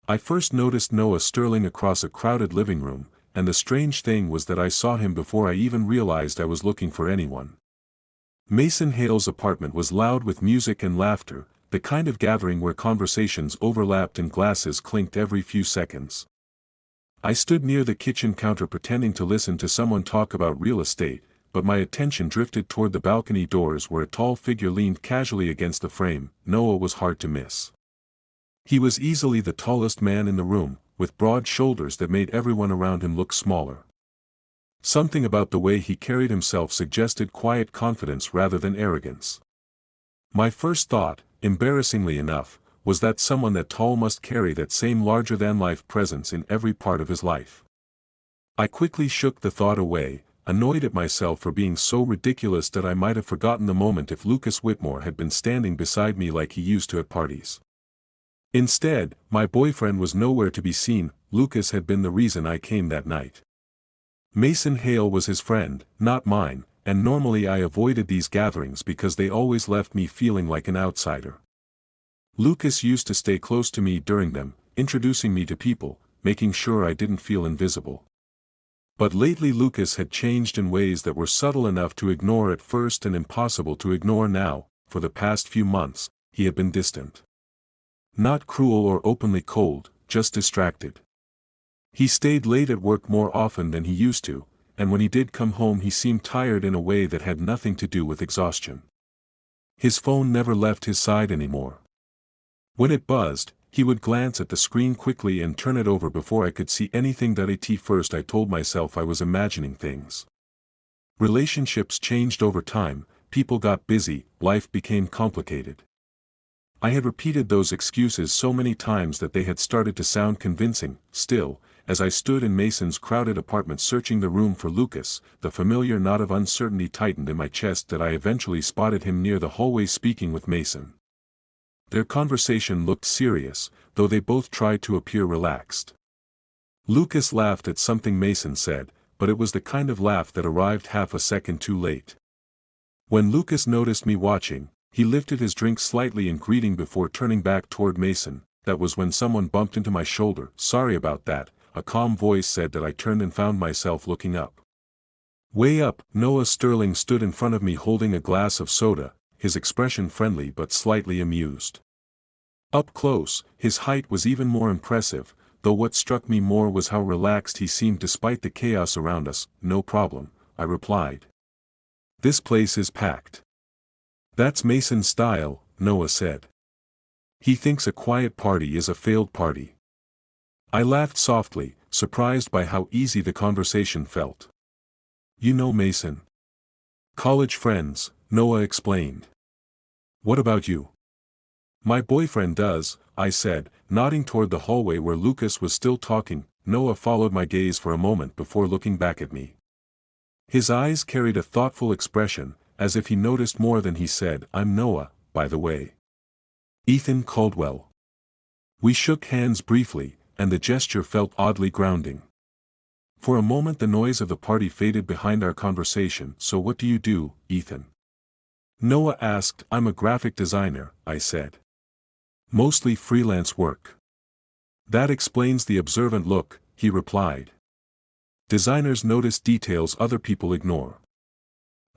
I first noticed Noah Sterling across a crowded living room, and the strange thing was that I saw him before I even realized I was looking for anyone. Mason Hale's apartment was loud with music and laughter, the kind of gathering where conversations overlapped and glasses clinked every few seconds. I stood near the kitchen counter pretending to listen to someone talk about real estate, but my attention drifted toward the balcony doors where a tall figure leaned casually against the frame. Noah was hard to miss. He was easily the tallest man in the room, with broad shoulders that made everyone around him look smaller. Something about the way he carried himself suggested quiet confidence rather than arrogance. My first thought, embarrassingly enough, was that someone that tall must carry that same larger-than-life presence in every part of his life. I quickly shook the thought away, annoyed at myself for being so ridiculous that I might have forgotten the moment if Lucas Whitmore had been standing beside me like he used to at parties. Instead, my boyfriend was nowhere to be seen. Lucas had been the reason I came that night. Mason Hale was his friend, not mine, and normally I avoided these gatherings because they always left me feeling like an outsider. Lucas used to stay close to me during them, introducing me to people, making sure I didn't feel invisible. But lately Lucas had changed in ways that were subtle enough to ignore at first and impossible to ignore now. For the past few months, he had been distant. Not cruel or openly cold, just distracted. He stayed late at work more often than he used to, and when he did come home he seemed tired in a way that had nothing to do with exhaustion. His phone never left his side anymore. When it buzzed, he would glance at the screen quickly and turn it over before I could see anything. At first I told myself I was imagining things. Relationships changed over time, people got busy, life became complicated. I had repeated those excuses so many times that they had started to sound convincing. Still, as I stood in Mason's crowded apartment searching the room for Lucas, the familiar knot of uncertainty tightened in my chest that I eventually spotted him near the hallway speaking with Mason. Their conversation looked serious, though they both tried to appear relaxed. Lucas laughed at something Mason said, but it was the kind of laugh that arrived half a second too late. When Lucas noticed me watching, he lifted his drink slightly in greeting before turning back toward Mason. That was when someone bumped into my shoulder. "Sorry about that," a calm voice said. That I turned and found myself looking up. Way up, Noah Sterling stood in front of me holding a glass of soda, his expression friendly but slightly amused. Up close, his height was even more impressive, though what struck me more was how relaxed he seemed despite the chaos around us. "No problem," I replied. "This place is packed." "That's Mason's style," Noah said. "He thinks a quiet party is a failed party." I laughed softly, surprised by how easy the conversation felt. "You know Mason?" "College friends," Noah explained. "What about you?" "My boyfriend does," I said, nodding toward the hallway where Lucas was still talking. Noah followed my gaze for a moment before looking back at me. His eyes carried a thoughtful expression, as if he noticed more than he said. "I'm Noah, by the way. Ethan Caldwell." We shook hands briefly, and the gesture felt oddly grounding. For a moment the noise of the party faded behind our conversation. "So what do you do, Ethan?" Noah asked. "I'm a graphic designer," I said. "Mostly freelance work." "That explains the observant look," he replied. "Designers notice details other people ignore."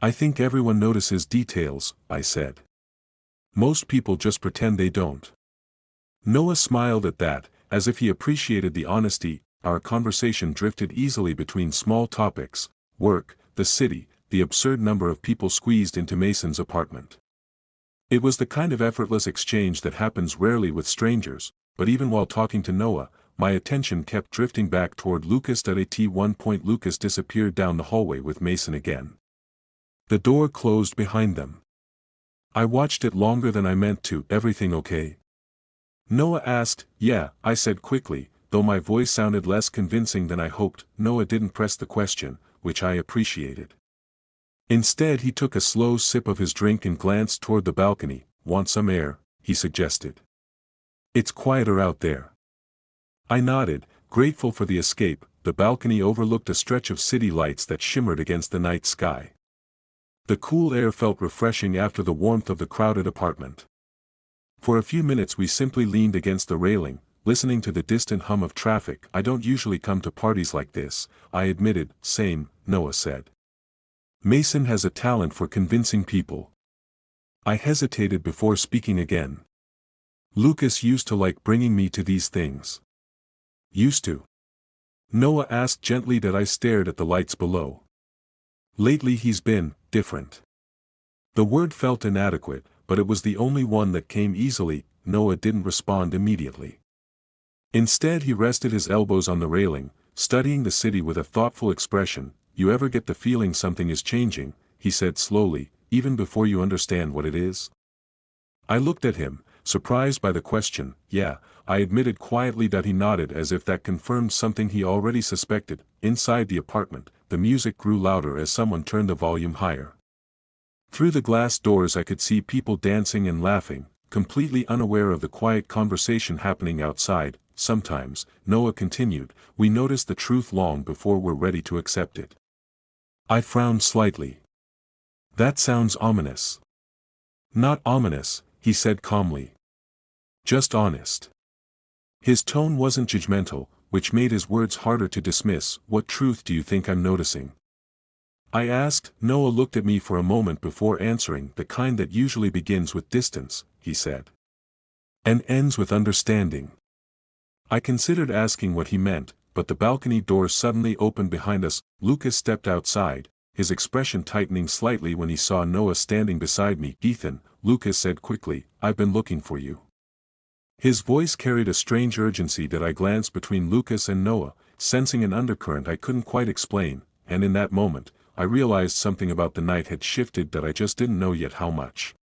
"I think everyone notices details," I said. "Most people just pretend they don't." Noah smiled at that, as if he appreciated the honesty. Our conversation drifted easily between small topics: work, the city, the absurd number of people squeezed into Mason's apartment. It was the kind of effortless exchange that happens rarely with strangers, but even while talking to Noah, my attention kept drifting back toward Lucas. At one point Lucas disappeared down the hallway with Mason again. The door closed behind them. I watched it longer than I meant to. "Everything okay?" Noah asked. "Yeah," I said quickly, though my voice sounded less convincing than I hoped. Noah didn't press the question, which I appreciated. Instead he took a slow sip of his drink and glanced toward the balcony. "Want some air?" he suggested. "It's quieter out there." I nodded, grateful for the escape. The balcony overlooked a stretch of city lights that shimmered against the night sky. The cool air felt refreshing after the warmth of the crowded apartment. For a few minutes we simply leaned against the railing, listening to the distant hum of traffic. I don't usually come to parties like this, I admitted. Same, Noah said. Mason has a talent for convincing people. I hesitated before speaking again. Lucas used to like bringing me to these things. Used to? Noah asked gently that I stared at the lights below. Lately he's been different. The word felt inadequate, but it was the only one that came easily. Noah didn't respond immediately. Instead he rested his elbows on the railing, studying the city with a thoughtful expression. You ever get the feeling something is changing, he said slowly, even before you understand what it is? I looked at him, surprised by the question. Yeah, I admitted quietly. That he nodded as if that confirmed something he already suspected. Inside the apartment, the music grew louder as someone turned the volume higher. Through the glass doors I could see people dancing and laughing, completely unaware of the quiet conversation happening outside. Sometimes, Noah continued, we notice the truth long before we're ready to accept it. I frowned slightly. That sounds ominous. Not ominous, he said calmly. Just honest. His tone wasn't judgmental, which made his words harder to dismiss. What truth do you think I'm noticing? I asked. Noah looked at me for a moment before answering. The kind that usually begins with distance, he said. And ends with understanding. I considered asking what he meant, but the balcony door suddenly opened behind us. Lucas stepped outside, his expression tightening slightly when he saw Noah standing beside me. Ethan, Lucas said quickly, I've been looking for you. His voice carried a strange urgency that I glanced between Lucas and Noah, sensing an undercurrent I couldn't quite explain, and in that moment, I realized something about the night had shifted that I just didn't know yet how much.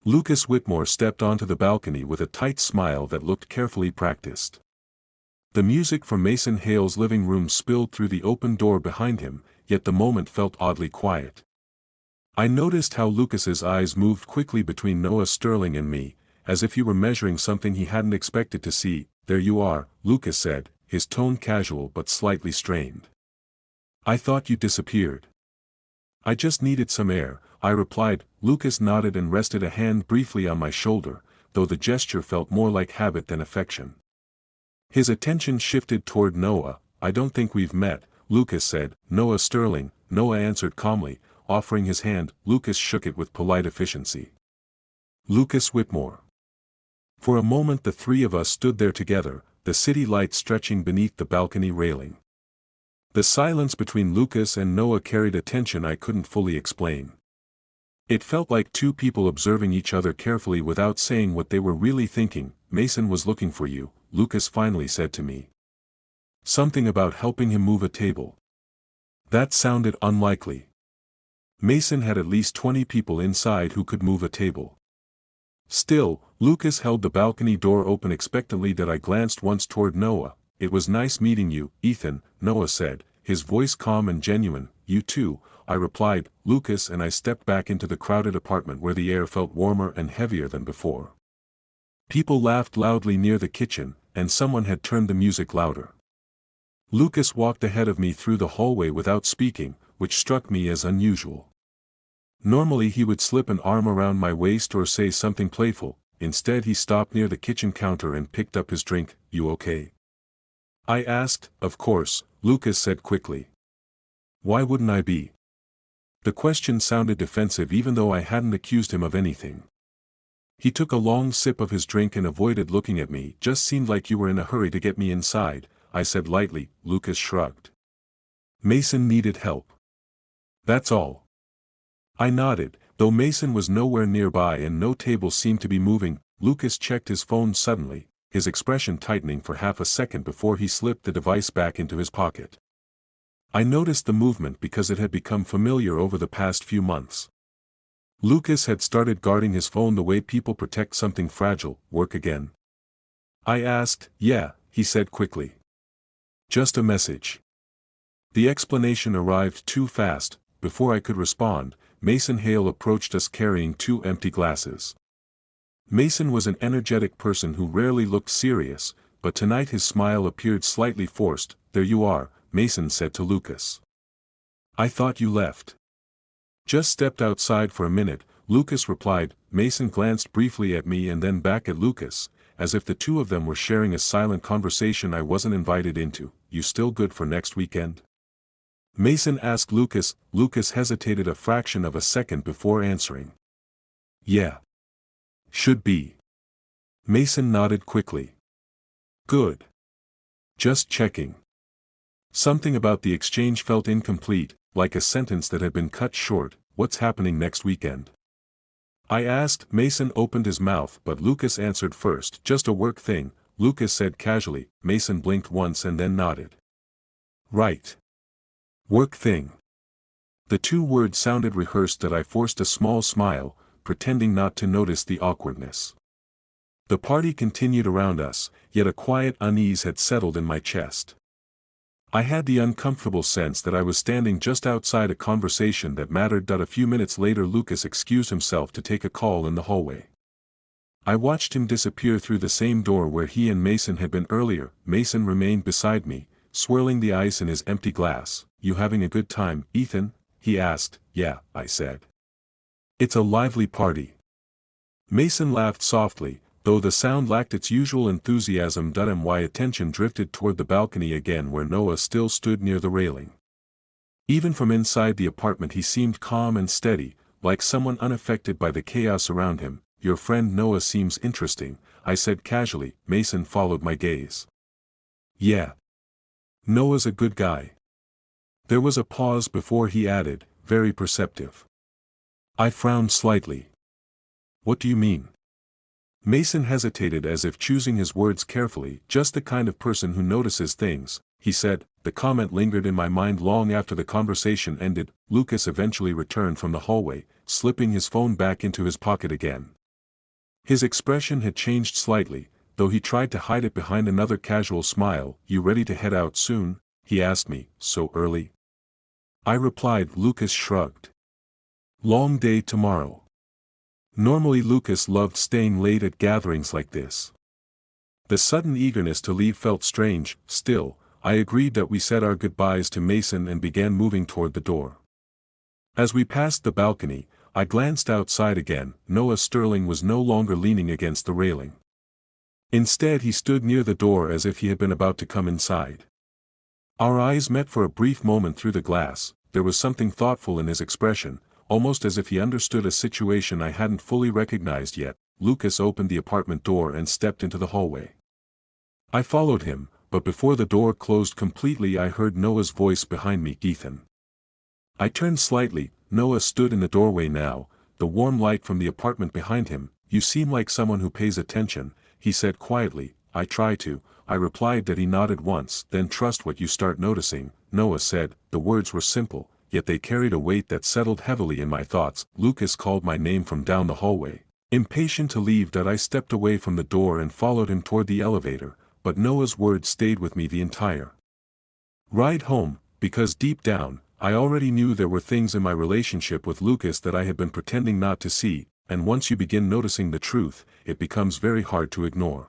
Lucas Whitmore stepped onto the balcony with a tight smile that looked carefully practiced. The music from Mason Hale's living room spilled through the open door behind him, yet the moment felt oddly quiet. I noticed how Lucas's eyes moved quickly between Noah Sterling and me, as if he were measuring something he hadn't expected to see. There you are, Lucas said, his tone casual but slightly strained. I thought you disappeared. I just needed some air, I replied. Lucas nodded and rested a hand briefly on my shoulder, though the gesture felt more like habit than affection. His attention shifted toward Noah. I don't think we've met, Lucas said. Noah Sterling, Noah answered calmly, offering his hand. Lucas shook it with polite efficiency. Lucas Whitmore. For a moment the three of us stood there together, the city lights stretching beneath the balcony railing. The silence between Lucas and Noah carried a tension I couldn't fully explain. It felt like two people observing each other carefully without saying what they were really thinking. Mason was looking for you, Lucas finally said to me. Something about helping him move a table. That sounded unlikely. Mason had at least 20 people inside who could move a table. Still, Lucas held the balcony door open expectantly. That I glanced once toward Noah. It was nice meeting you, Ethan, Noah said, his voice calm and genuine. You too, I replied. Lucas and I stepped back into the crowded apartment where the air felt warmer and heavier than before. People laughed loudly near the kitchen, and someone had turned the music louder. Lucas walked ahead of me through the hallway without speaking, which struck me as unusual. Normally he would slip an arm around my waist or say something playful. Instead he stopped near the kitchen counter and picked up his drink. You okay? I asked. Of course, Lucas said quickly. Why wouldn't I be? The question sounded defensive even though I hadn't accused him of anything. He took a long sip of his drink and avoided looking at me. Just seemed like you were in a hurry to get me inside, I said lightly. Lucas shrugged. Mason needed help. That's all. I nodded, though Mason was nowhere nearby and no table seemed to be moving. Lucas checked his phone suddenly, his expression tightening for half a second before he slipped the device back into his pocket. I noticed the movement because it had become familiar over the past few months. Lucas had started guarding his phone the way people protect something fragile. Work again? I asked. Yeah, he said quickly. Just a message. The explanation arrived too fast. Before I could respond, Mason Hale approached us carrying 2 empty glasses. Mason was an energetic person who rarely looked serious, but tonight his smile appeared slightly forced. There you are, Mason said to Lucas. I thought you left. Just stepped outside for a minute, Lucas replied. Mason glanced briefly at me and then back at Lucas, as if the two of them were sharing a silent conversation I wasn't invited into. "You still good for next weekend?" Mason asked Lucas. Lucas hesitated a fraction of a second before answering. "Yeah. Should be." Mason nodded quickly. "Good. Just checking." Something about the exchange felt incomplete, like a sentence that had been cut short. "What's happening next weekend?" I asked. Mason opened his mouth but Lucas answered first. "Just a work thing," Lucas said casually. Mason blinked once and then nodded. "Right. Work thing." The two words sounded rehearsed that I forced a small smile, pretending not to notice the awkwardness. The party continued around us, yet a quiet unease had settled in my chest. I had the uncomfortable sense that I was standing just outside a conversation that mattered. A few minutes later Lucas excused himself to take a call in the hallway. I watched him disappear through the same door where he and Mason had been earlier. Mason remained beside me, swirling the ice in his empty glass. "You having a good time, Ethan?" he asked. "Yeah," I said. "It's a lively party." Mason laughed softly, though the sound lacked its usual enthusiasm. My attention drifted toward the balcony again where Noah still stood near the railing. Even from inside the apartment he seemed calm and steady, like someone unaffected by the chaos around him. "Your friend Noah seems interesting," I said casually. Mason followed my gaze. "Yeah. Noah's a good guy." There was a pause before he added, "Very perceptive." I frowned slightly. "What do you mean?" Mason hesitated as if choosing his words carefully. "Just the kind of person who notices things," he said. The comment lingered in my mind long after the conversation ended. Lucas eventually returned from the hallway, slipping his phone back into his pocket again. His expression had changed slightly, though he tried to hide it behind another casual smile. "You ready to head out soon?" he asked me. "So early?" I replied. Lucas shrugged. "Long day tomorrow." Normally Lucas loved staying late at gatherings like this. The sudden eagerness to leave felt strange. Still, I agreed that we said our goodbyes to Mason and began moving toward the door. As we passed the balcony, I glanced outside again. Noah Sterling was no longer leaning against the railing. Instead he stood near the door as if he had been about to come inside. Our eyes met for a brief moment through the glass. There was something thoughtful in his expression, almost as if he understood a situation I hadn't fully recognized yet. Lucas opened the apartment door and stepped into the hallway. I followed him, but before the door closed completely I heard Noah's voice behind me. "Ethan." I turned slightly. Noah stood in the doorway now, the warm light from the apartment behind him. "You seem like someone who pays attention," he said quietly. "I try to," I replied. That he nodded once. "Then trust what you start noticing," Noah said. The words were simple, yet they carried a weight that settled heavily in my thoughts. Lucas called my name from down the hallway. Impatient to leave, I stepped away from the door and followed him toward the elevator, but Noah's words stayed with me the entire ride home, because deep down, I already knew there were things in my relationship with Lucas that I had been pretending not to see, and once you begin noticing the truth, it becomes very hard to ignore.